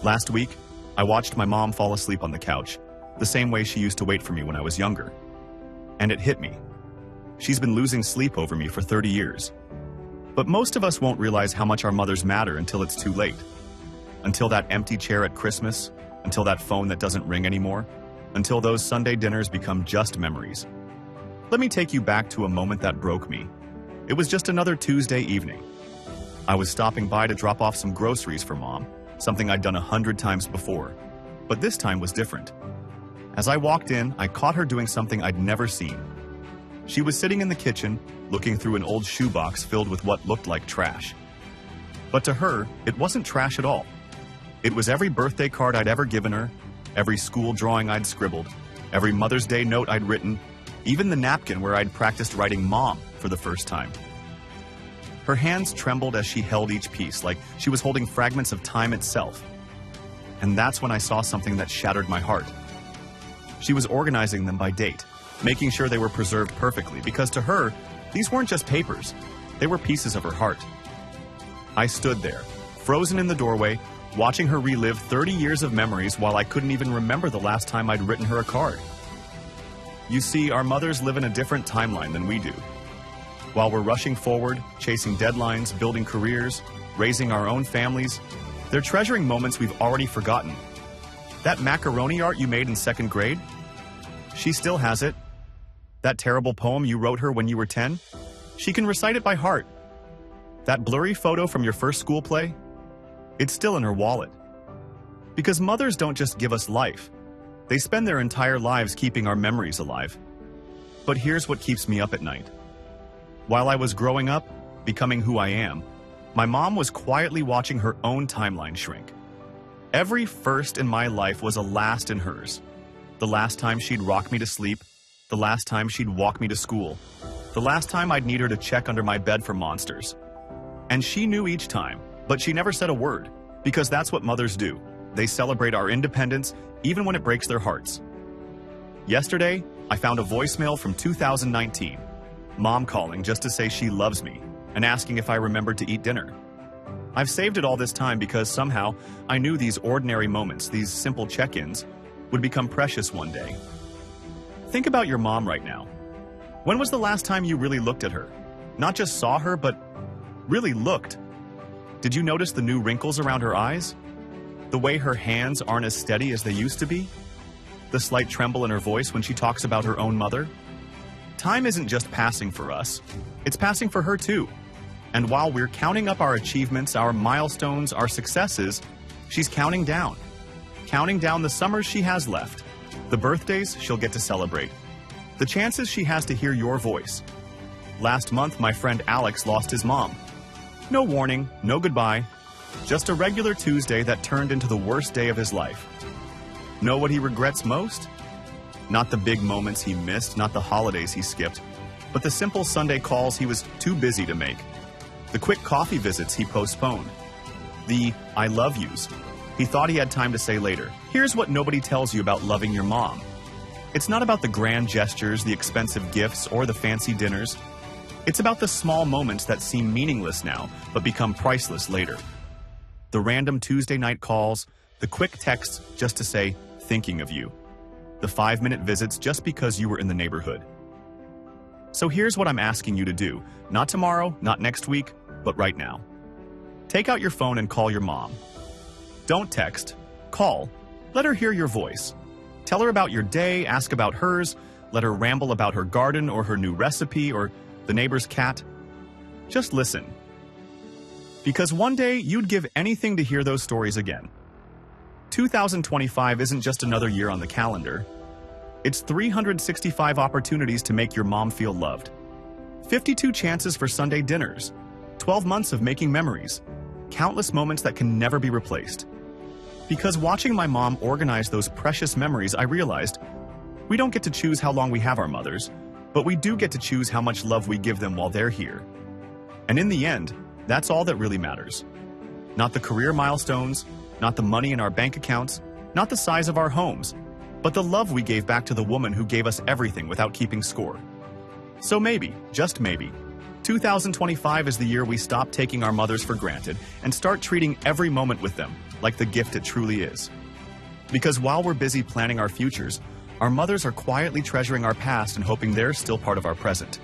Last week, I watched my mom fall asleep on the couch, the same way she used to wait for me when I was younger. And it hit me. She's been losing sleep over me for 30 years. But most of us won't realize how much our mothers matter until it's too late. Until that empty chair at Christmas, until that phone that doesn't ring anymore, until those Sunday dinners become just memories. Let me take you back to a moment that broke me. It was just another Tuesday evening. I was stopping by to drop off some groceries for Mom, something I'd done 100 times before. But this time was different. As I walked in, I caught her doing something I'd never seen. She was sitting in the kitchen, looking through an old shoebox filled with what looked like trash. But to her, it wasn't trash at all. It was every birthday card I'd ever given her, every school drawing I'd scribbled, every Mother's Day note I'd written, even the napkin where I'd practiced writing Mom for the first time. Her hands trembled as she held each piece, like she was holding fragments of time itself. And that's when I saw something that shattered my heart. She was organizing them by date, making sure they were preserved perfectly, because to her, these weren't just papers, they were pieces of her heart. I stood there, frozen in the doorway, watching her relive 30 years of memories while I couldn't even remember the last time I'd written her a card. You see, our mothers live in a different timeline than we do. While we're rushing forward, chasing deadlines, building careers, raising our own families, they're treasuring moments we've already forgotten. That macaroni art you made in 2nd grade? She still has it. That terrible poem you wrote her when you were 10? She can recite it by heart. That blurry photo from your first school play? It's still in her wallet. Because mothers don't just give us life. They spend their entire lives keeping our memories alive. But here's what keeps me up at night. While I was growing up, becoming who I am, my mom was quietly watching her own timeline shrink. Every first in my life was a last in hers. The last time she'd rock me to sleep, the last time she'd walk me to school, the last time I'd need her to check under my bed for monsters. And she knew each time, but she never said a word, because that's what mothers do. They celebrate our independence, even when it breaks their hearts. Yesterday, I found a voicemail from 2019. Mom calling just to say she loves me and asking if I remembered to eat dinner. I've saved it all this time because somehow I knew these ordinary moments, these simple check-ins, would become precious one day. Think about your mom right now. When was the last time you really looked at her? Not just saw her, but really looked. Did you notice the new wrinkles around her eyes? The way her hands aren't as steady as they used to be? The slight tremble in her voice when she talks about her own mother? Time isn't just passing for us, it's passing for her too. And while we're counting up our achievements, our milestones, our successes, she's counting down the summers she has left, the birthdays she'll get to celebrate, the chances she has to hear your voice. Last month, my friend Alex lost his mom. No warning, no goodbye, just a regular Tuesday that turned into the worst day of his life. Know what he regrets most? Not the big moments he missed, not the holidays he skipped, but the simple Sunday calls he was too busy to make, the quick coffee visits he postponed, the I love yous he thought he had time to say later. Here's what nobody tells you about loving your mom. It's not about the grand gestures, the expensive gifts, or the fancy dinners. It's about the small moments that seem meaningless now, but become priceless later. The random Tuesday night calls, the quick texts just to say, thinking of you. The 5-minute visits just because you were in the neighborhood. So here's what I'm asking you to do. Not tomorrow, not next week, but right now. Take out your phone and call your mom. Don't text. Call. Let her hear your voice. Tell her about your day, ask about hers, let her ramble about her garden or her new recipe or the neighbor's cat. Just listen. Because one day you'd give anything to hear those stories again. 2025 isn't just another year on the calendar. It's 365 opportunities to make your mom feel loved. 52 chances for Sunday dinners. 12 months of making memories. Countless moments that can never be replaced. Because watching my mom organize those precious memories, I realized we don't get to choose how long we have our mothers, but we do get to choose how much love we give them while they're here. And in the end, that's all that really matters. Not the career milestones, not the money in our bank accounts, not the size of our homes, but the love we gave back to the woman who gave us everything without keeping score. So maybe, just maybe, 2025 is the year we stop taking our mothers for granted and start treating every moment with them like the gift it truly is. Because while we're busy planning our futures, our mothers are quietly treasuring our past and hoping they're still part of our present.